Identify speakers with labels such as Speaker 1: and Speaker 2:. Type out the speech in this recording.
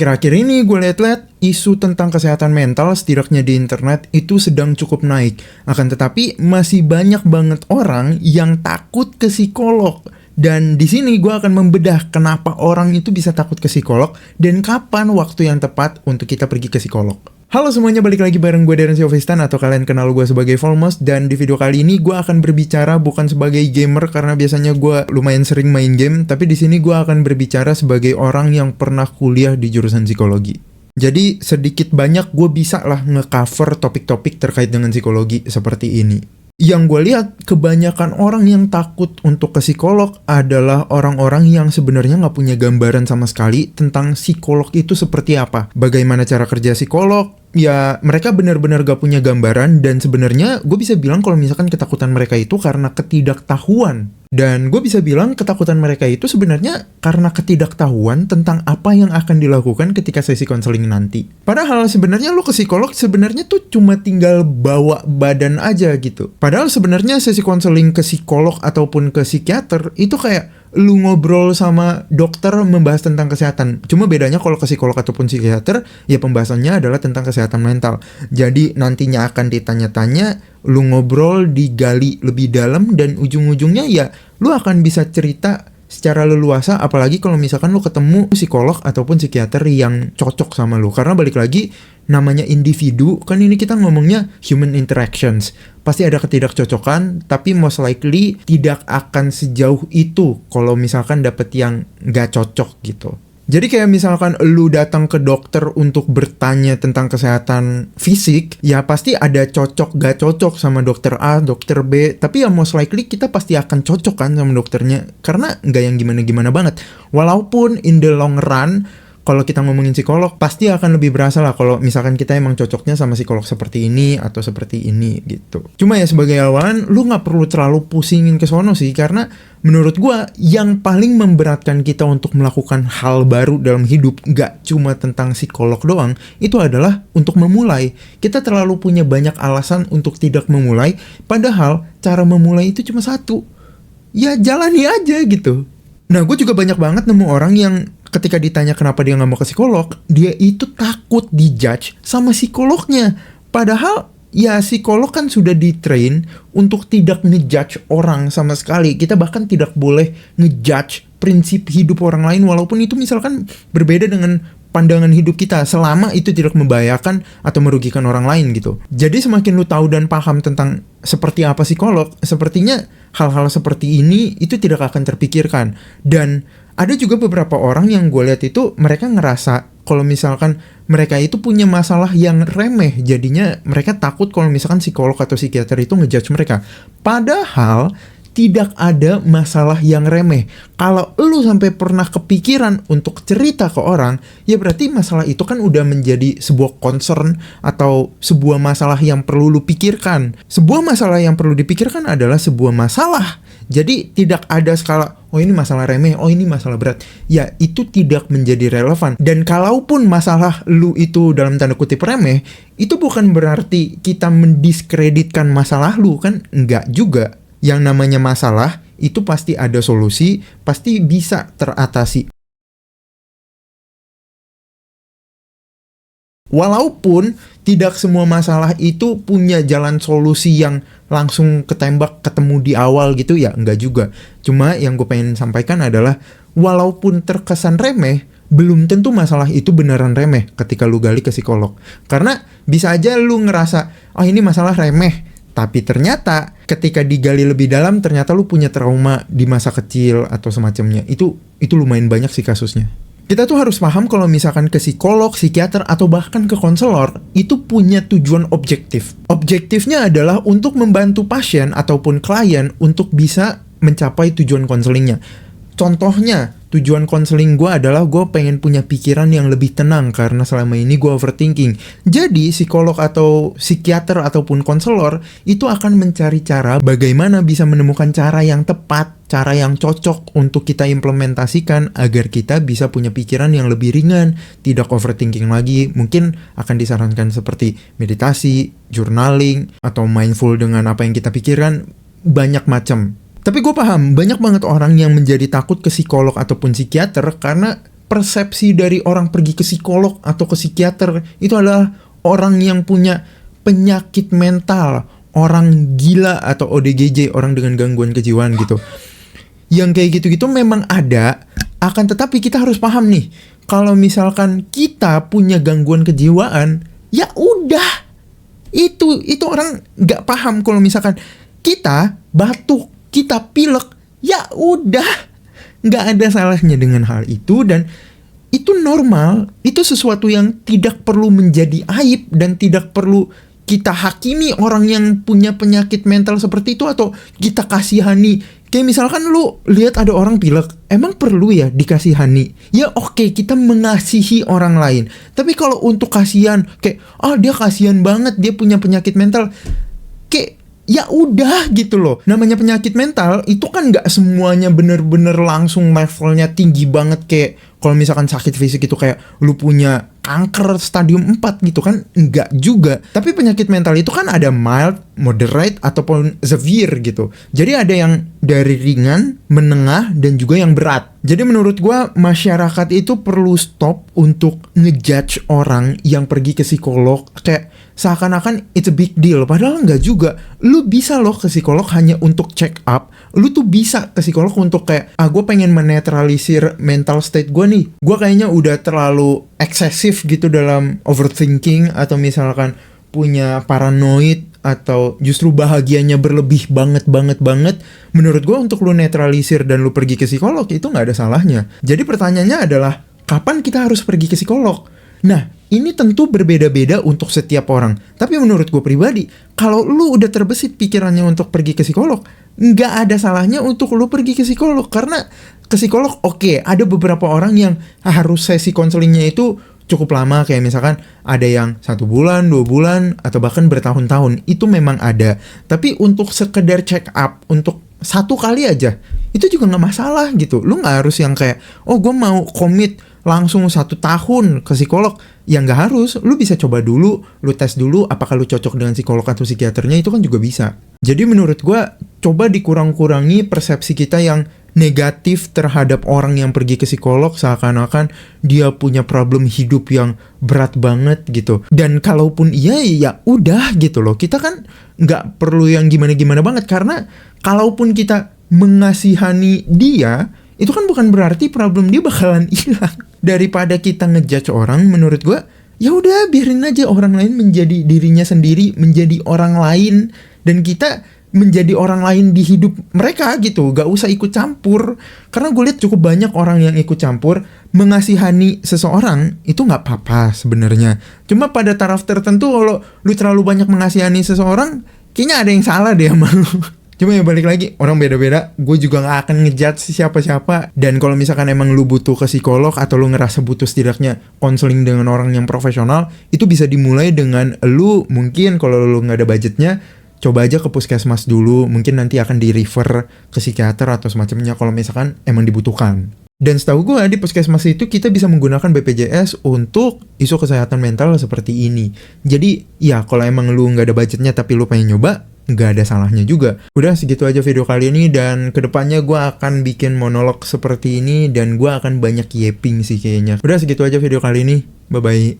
Speaker 1: Akhir-akhir ini gue liat-liat isu tentang kesehatan mental setidaknya di internet itu sedang cukup naik. Akan tetapi masih banyak banget orang yang takut ke psikolog. Dan di sini gue akan membedah kenapa orang itu bisa takut ke psikolog dan kapan waktu yang tepat untuk kita pergi ke psikolog. Halo semuanya, balik lagi bareng gue Darren Siofistan atau kalian kenal gue sebagai Volmos. Dan di video kali ini gue akan berbicara bukan sebagai gamer karena biasanya gue lumayan sering main game, tapi di sini gue akan berbicara sebagai orang yang pernah kuliah di jurusan psikologi. Jadi sedikit banyak gue bisa lah nge-cover topik-topik terkait dengan psikologi seperti ini. Yang gue lihat kebanyakan orang yang takut untuk ke psikolog adalah orang-orang yang sebenarnya nggak punya gambaran sama sekali tentang psikolog itu seperti apa. Bagaimana cara kerja psikolog, ya mereka benar-benar gak punya gambaran. Dan sebenarnya gue bisa bilang kalau misalkan ketakutan mereka itu karena ketidaktahuan. Dan gue bisa bilang ketakutan mereka itu sebenarnya karena ketidaktahuan tentang apa yang akan dilakukan ketika sesi konseling nanti. Padahal sebenarnya lo ke psikolog sebenarnya tuh cuma tinggal bawa badan aja gitu. Padahal sebenarnya sesi konseling ke psikolog ataupun ke psikiater itu kayak lu ngobrol sama dokter membahas tentang kesehatan. Cuma bedanya kalau ke psikolog ataupun psikiater, ya pembahasannya adalah tentang kesehatan mental. Jadi nantinya akan ditanya-tanya, lu ngobrol, digali lebih dalam, dan ujung-ujungnya ya lu akan bisa cerita secara leluasa, apalagi kalau misalkan lu ketemu psikolog ataupun psikiater yang cocok sama lu. Karena balik lagi, namanya individu, kan ini kita ngomongnya human interactions. Pasti ada ketidakcocokan, tapi most likely tidak akan sejauh itu kalau misalkan dapet yang gak cocok gitu. Jadi kayak misalkan lu datang ke dokter untuk bertanya tentang kesehatan fisik, ya pasti ada cocok gak cocok sama dokter A, dokter B, tapi ya most likely kita pasti akan cocok kan sama dokternya, karena gak yang gimana-gimana banget. Walaupun in the long run, kalau kita ngomongin psikolog, pasti akan lebih berasa lah kalau misalkan kita emang cocoknya sama psikolog seperti ini atau seperti ini gitu. Cuma ya sebagai awalan, lu gak perlu terlalu pusingin ke sono sih, karena menurut gua yang paling memberatkan kita untuk melakukan hal baru dalam hidup gak cuma tentang psikolog doang, itu adalah untuk memulai. Kita terlalu punya banyak alasan untuk tidak memulai, padahal cara memulai itu cuma satu. Ya jalani aja gitu. Nah, gue juga banyak banget nemu orang yang ketika ditanya kenapa dia gak mau ke psikolog, dia itu takut dijudge sama psikolognya. Padahal ya psikolog kan sudah di-train untuk tidak ngejudge orang sama sekali. Kita bahkan tidak boleh ngejudge prinsip hidup orang lain walaupun itu misalkan berbeda dengan pandangan hidup kita, selama itu tidak membahayakan atau merugikan orang lain gitu. Jadi semakin lu tahu dan paham tentang seperti apa psikolog, sepertinya hal-hal seperti ini itu tidak akan terpikirkan. Dan ada juga beberapa orang yang gue lihat itu mereka ngerasa kalau misalkan mereka itu punya masalah yang remeh, jadinya mereka takut kalau misalkan psikolog atau psikiater itu ngejudge mereka. Padahal tidak ada masalah yang remeh. Kalau lu sampai pernah kepikiran untuk cerita ke orang, ya berarti masalah itu kan udah menjadi sebuah concern atau sebuah masalah yang perlu lu pikirkan. Sebuah masalah yang perlu dipikirkan adalah sebuah masalah. Jadi tidak ada skala, oh ini masalah remeh, oh ini masalah berat. Ya itu tidak menjadi relevan. Dan kalaupun masalah lu itu dalam tanda kutip remeh, itu bukan berarti kita mendiskreditkan masalah lu, kan enggak juga. Yang namanya masalah itu pasti ada solusi, pasti bisa teratasi. Walaupun tidak semua masalah itu punya jalan solusi yang langsung ketembak ketemu di awal gitu, ya enggak juga. Cuma yang gue pengen sampaikan adalah walaupun terkesan remeh, belum tentu masalah itu beneran remeh ketika lu gali ke psikolog. Karena bisa aja lu ngerasa, oh ini masalah remeh, tapi ternyata ketika digali lebih dalam ternyata lu punya trauma di masa kecil atau semacamnya. Itu lumayan banyak sih kasusnya. Kita tuh harus paham kalau misalkan ke psikolog, psikiater, atau bahkan ke konselor, itu punya tujuan objektif. Objektifnya adalah untuk membantu pasien ataupun klien untuk bisa mencapai tujuan konselingnya. Contohnya, tujuan konseling gue adalah gue pengen punya pikiran yang lebih tenang karena selama ini gue overthinking. Jadi psikolog atau psikiater ataupun konselor itu akan mencari cara bagaimana bisa menemukan cara yang tepat, cara yang cocok untuk kita implementasikan agar kita bisa punya pikiran yang lebih ringan, tidak overthinking lagi. Mungkin akan disarankan seperti meditasi, journaling, atau mindful dengan apa yang kita pikirkan, banyak macam. Tapi gue paham, banyak banget orang yang menjadi takut ke psikolog ataupun psikiater karena persepsi dari orang pergi ke psikolog atau ke psikiater itu adalah orang yang punya penyakit mental, orang gila atau ODGJ, orang dengan gangguan kejiwaan gitu. Yang kayak gitu-gitu memang ada, akan tetapi kita harus paham nih, kalau misalkan kita punya gangguan kejiwaan, ya udah, itu orang nggak paham kalau misalkan kita batuk, kita pilek, ya udah, nggak ada salahnya dengan hal itu, dan itu normal, itu sesuatu yang tidak perlu menjadi aib dan tidak perlu kita hakimi orang yang punya penyakit mental seperti itu atau kita kasihani. Kayak misalkan lu lihat ada orang pilek, emang perlu ya dikasihani? Ya oke, kita mengasihi orang lain. Tapi kalau untuk kasihan, kayak dia kasihan banget, dia punya penyakit mental, kayak ya udah gitu loh. Namanya penyakit mental itu kan nggak semuanya bener-bener langsung levelnya tinggi banget. Kayak kalau misalkan sakit fisik itu kayak lu punya kanker stadium 4 gitu kan, enggak juga. Tapi penyakit mental itu kan ada mild, moderate, ataupun severe gitu. Jadi ada yang dari ringan, menengah, dan juga yang berat. Jadi menurut gua masyarakat itu perlu stop untuk ngejudge orang yang pergi ke psikolog kayak seakan-akan it's a big deal. Padahal enggak juga. Lu bisa loh ke psikolog hanya untuk check up. Lu tuh bisa ke psikolog untuk kayak gue pengen menetralisir mental state gue nih. Gue kayaknya udah terlalu eksesif gitu dalam overthinking, atau misalkan punya paranoid, atau justru bahagianya berlebih banget. Menurut gue untuk lu netralisir dan lu pergi ke psikolog itu nggak ada salahnya. Jadi pertanyaannya adalah kapan kita harus pergi ke psikolog? Nah, ini tentu berbeda-beda untuk setiap orang. Tapi menurut gue pribadi, kalau lu udah terbesit pikirannya untuk pergi ke psikolog, nggak ada salahnya untuk lu pergi ke psikolog. Karena ke psikolog oke, ada beberapa orang yang harus sesi konselingnya itu cukup lama. Kayak misalkan ada yang 1 bulan, 2 bulan, atau bahkan bertahun-tahun. Itu memang ada. Tapi untuk sekedar check up, untuk 1 kali aja, itu juga nggak masalah gitu. Lu nggak harus yang kayak, gue mau komit langsung 1 tahun ke psikolog. Ya nggak harus, lu bisa coba dulu, lu tes dulu apakah lu cocok dengan psikolog atau psikiaternya, itu kan juga bisa. Jadi menurut gua, coba dikurang-kurangi persepsi kita yang negatif terhadap orang yang pergi ke psikolog seakan-akan dia punya problem hidup yang berat banget gitu. Dan kalaupun iya, ya udah gitu loh. Kita kan nggak perlu yang gimana-gimana banget, karena kalaupun kita mengasihani dia, itu kan bukan berarti problem dia bakalan hilang. Daripada kita ngejudge orang, menurut gue, ya udah biarin aja orang lain menjadi dirinya sendiri, menjadi orang lain, dan kita menjadi orang lain di hidup mereka gitu. Gak usah ikut campur. Karena gue lihat cukup banyak orang yang ikut campur. Mengasihani seseorang itu gak apa-apa sebenarnya. Cuma pada taraf tertentu, kalau lu terlalu banyak mengasihani seseorang, kayaknya ada yang salah deh sama lu. Cuma ya balik lagi, orang beda-beda. Gue juga gak akan ngejudge siapa-siapa. Dan kalau misalkan emang lu butuh ke psikolog, atau lu ngerasa butuh setidaknya konseling dengan orang yang profesional, itu bisa dimulai dengan lu mungkin kalau lu gak ada budgetnya, coba aja ke puskesmas dulu. Mungkin nanti akan di-refer ke psikiater atau semacamnya kalau misalkan emang dibutuhkan. Dan setahu gue di puskesmas itu kita bisa menggunakan BPJS untuk isu kesehatan mental seperti ini. Jadi ya kalau emang lu gak ada budgetnya tapi lu pengen nyoba, nggak ada salahnya juga. Udah segitu aja video kali ini, dan kedepannya gue akan bikin monolog seperti ini, dan gue akan banyak yeping sih kayaknya. Udah segitu aja video kali ini, bye bye.